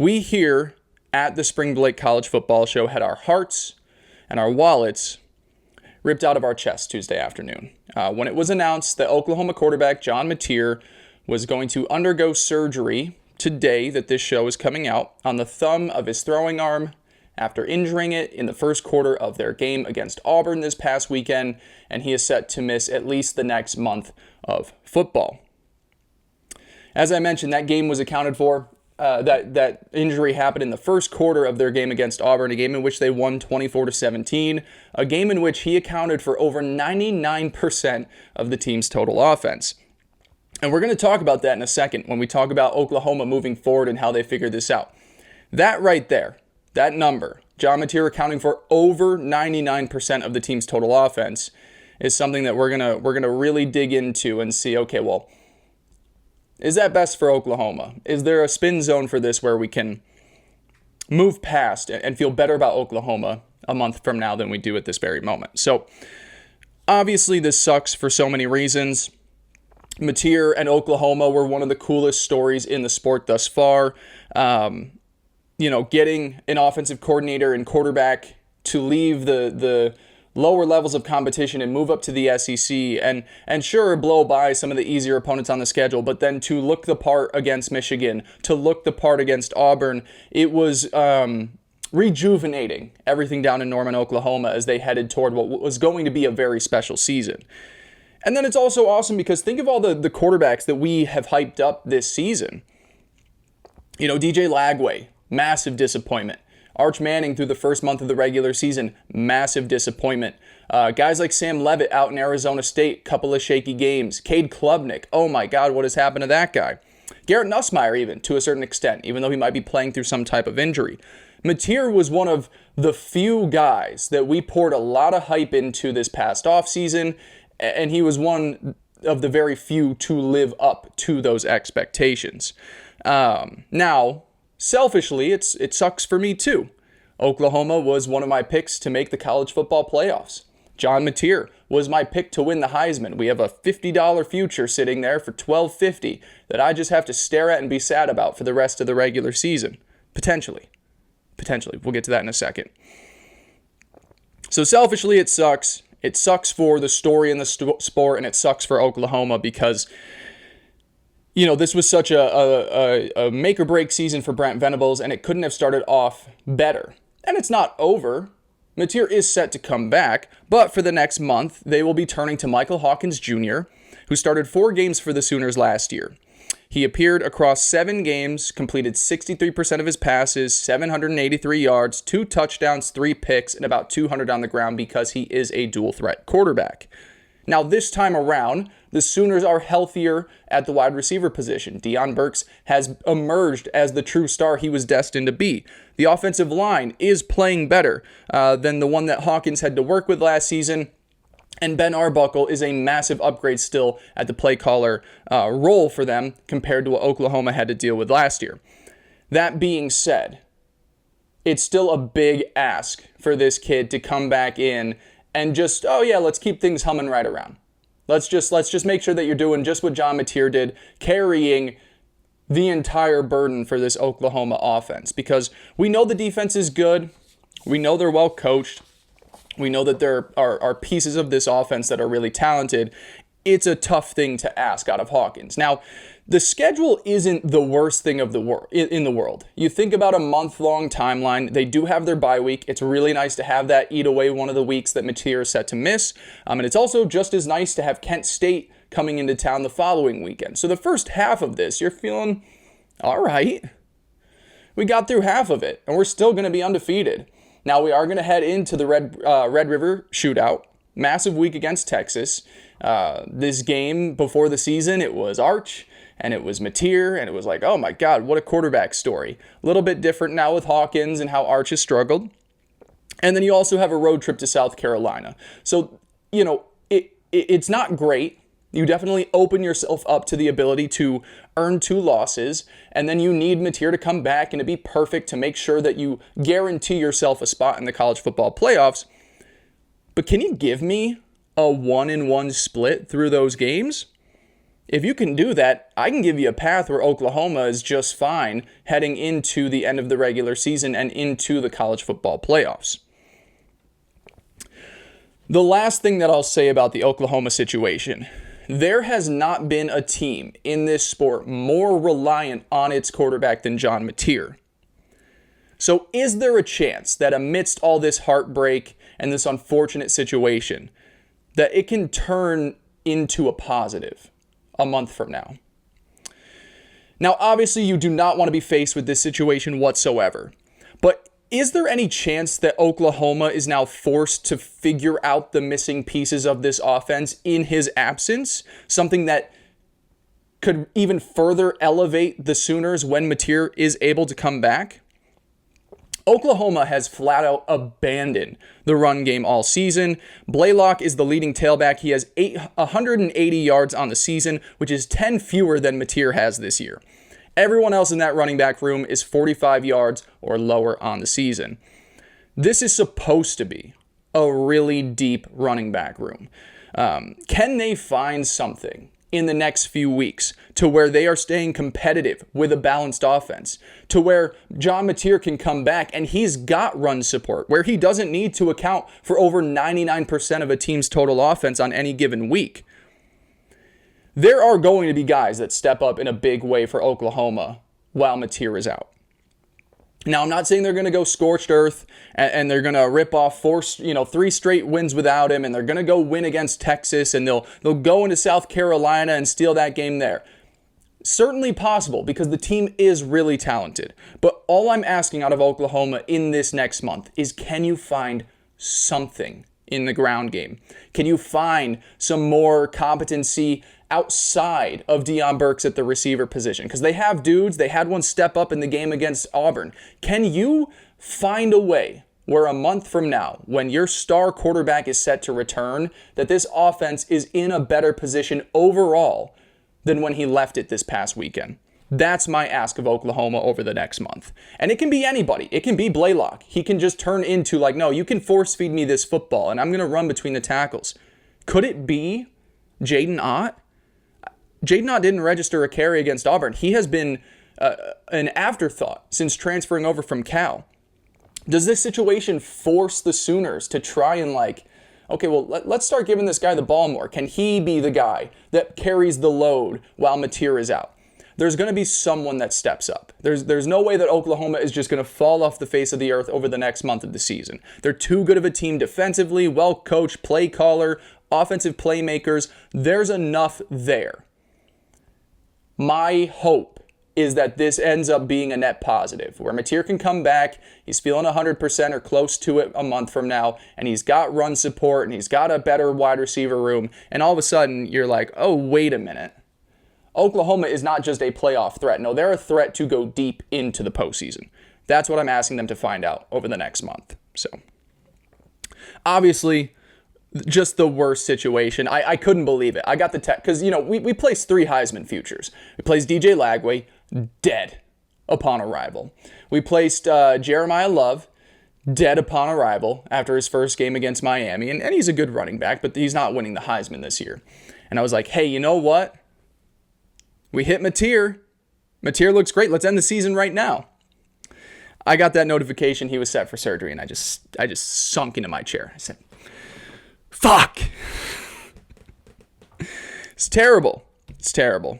we here at the Spring Break College Football Show had our hearts and our wallets ripped out of our chests Tuesday afternoon when it was announced that Oklahoma quarterback John Mateer was going to undergo surgery today that this show is coming out on the thumb of his throwing arm after injuring it in the first quarter of their game against Auburn this past weekend, and he is set to miss at least the next month of football. As I mentioned, that game was accounted for. That injury happened in the first quarter of their game against Auburn, a game in which they won 24-17, a game in which he accounted for over 99% of the team's total offense. And we're going to talk about that in a second when we talk about Oklahoma moving forward and how they figured this out. That right there, that number, John Mateer accounting for over 99% of the team's total offense, is something that we're gonna really dig into and see, okay, well, is that best for Oklahoma? Is there a spin zone for this where we can move past and feel better about Oklahoma a month from now than we do at this very moment? So obviously this sucks for so many reasons. Mateer and Oklahoma were one of the coolest stories in the sport thus far. Getting an offensive coordinator and quarterback to leave the lower levels of competition and move up to the SEC and sure, blow by some of the easier opponents on the schedule, but then to look the part against Michigan, to look the part against Auburn, it was rejuvenating everything down in Norman, Oklahoma as they headed toward what was going to be a very special season. And then it's also awesome because think of all the quarterbacks that we have hyped up this season. DJ Lagway, massive disappointment. Arch Manning through the first month of the regular season, massive disappointment. Guys like Sam Leavitt out in Arizona State, couple of shaky games. Cade Klubnik, oh my God, what has happened to that guy? Garrett Nussmeier even, to a certain extent, even though he might be playing through some type of injury. Mateer was one of the few guys that we poured a lot of hype into this past offseason, and he was one of the very few to live up to those expectations. Now, selfishly, it sucks for me too. Oklahoma was one of my picks to make the college football playoffs. John Mateer was my pick to win the Heisman. We have a $50 future sitting there for $12.50 that I just have to stare at and be sad about for the rest of the regular season. Potentially. We'll get to that in a second. So selfishly, it sucks. It sucks for the story in the sport, and it sucks for Oklahoma because this was such a make-or-break season for Brent Venables, and it couldn't have started off better. And it's not over. Mateer is set to come back, but for the next month, they will be turning to Michael Hawkins Jr., who started 4 games for the Sooners last year. He appeared across 7 games, completed 63% of his passes, 783 yards, 2 touchdowns, 3 picks, and about 200 on the ground because he is a dual-threat quarterback. Now, this time around, the Sooners are healthier at the wide receiver position. Deion Burks has emerged as the true star he was destined to be. The offensive line is playing better than the one that Hawkins had to work with last season. And Ben Arbuckle is a massive upgrade still at the play caller role for them compared to what Oklahoma had to deal with last year. That being said, it's still a big ask for this kid to come back in and just, let's keep things humming right around. Let's just make sure that you're doing just what John Mateer did, carrying the entire burden for this Oklahoma offense. Because we know the defense is good. We know they're well coached. We know that there are pieces of this offense that are really talented. It's a tough thing to ask out of Hawkins. Now, the schedule isn't the worst thing of in the world. You think about a month-long timeline. They do have their bye week. It's really nice to have that eat away one of the weeks that Mateer is set to miss. And it's also just as nice to have Kent State coming into town the following weekend. So the first half of this, you're feeling, all right. We got through half of it, and we're still going to be undefeated. Now, we are going to head into the Red River shootout. Massive week against Texas. This game before the season, it was Arch, and it was Mateer, and it was like, oh my God, what a quarterback story. A little bit different now with Hawkins and how Arch has struggled. And then you also have a road trip to South Carolina. So, it's not great. You definitely open yourself up to the ability to earn 2 losses, and then you need Mateer to come back and to be perfect to make sure that you guarantee yourself a spot in the college football playoffs. But can you give me a 1-1 split through those games? If you can do that, I can give you a path where Oklahoma is just fine heading into the end of the regular season and into the college football playoffs. The last thing that I'll say about the Oklahoma situation, there has not been a team in this sport more reliant on its quarterback than John Mateer. So is there a chance that amidst all this heartbreak and this unfortunate situation, that it can turn into a positive a month from now? Now, obviously, you do not want to be faced with this situation whatsoever. But is there any chance that Oklahoma is now forced to figure out the missing pieces of this offense in his absence? Something that could even further elevate the Sooners when Mateer is able to come back? Oklahoma has flat out abandoned the run game all season. Blaylock is the leading tailback. He has 180 yards on the season, which is 10 fewer than Mateer has this year. Everyone else in that running back room is 45 yards or lower on the season. This is supposed to be a really deep running back room. Can they find something in the next few weeks to where they are staying competitive with a balanced offense, to where John Mateer can come back and he's got run support, where he doesn't need to account for over 99% of a team's total offense on any given week? There are going to be guys that step up in a big way for Oklahoma while Mateer is out. Now, I'm not saying they're going to go scorched earth and they're going to rip off 3 straight wins without him, and they're going to go win against Texas, and they'll go into South Carolina and steal that game there. Certainly possible, because the team is really talented. But all I'm asking out of Oklahoma in this next month is, can you find something in the ground game? Can you find some more competency outside of Deion Burks at the receiver position? Because they have dudes. They had one step up in the game against Auburn. Can you find a way where a month from now, when your star quarterback is set to return, that this offense is in a better position overall than when he left it this past weekend? That's my ask of Oklahoma over the next month. And it can be anybody. It can be Blaylock. He can just turn into no, you can force feed me this football and I'm going to run between the tackles. Could it be Jaden Ott? Jaden Ott didn't register a carry against Auburn. He has been an afterthought since transferring over from Cal. Does this situation force the Sooners to try and okay, well, let's start giving this guy the ball more? Can he be the guy that carries the load while Mateer is out? There's going to be someone that steps up. There's no way that Oklahoma is just going to fall off the face of the earth over the next month of the season. They're too good of a team defensively, well-coached, play caller, offensive playmakers. There's enough there. My hope is that this ends up being a net positive, where Mateer can come back, he's feeling 100% or close to it a month from now, and he's got run support, and he's got a better wide receiver room, and all of a sudden you're like, oh, wait a minute. Oklahoma is not just a playoff threat. No, they're a threat to go deep into the postseason. That's what I'm asking them to find out over the next month. So, obviously, just the worst situation. I couldn't believe it. I got the text because, we placed 3 Heisman futures. We placed DJ Lagway, dead upon arrival. We placed Jeremiah Love, dead upon arrival after his first game against Miami. And he's a good running back, but he's not winning the Heisman this year. And I was like, hey, you know what? We hit Mateer. Mateer looks great. Let's end the season right now. I got that notification he was set for surgery, and I just sunk into my chair. I said, fuck. It's terrible. It's terrible.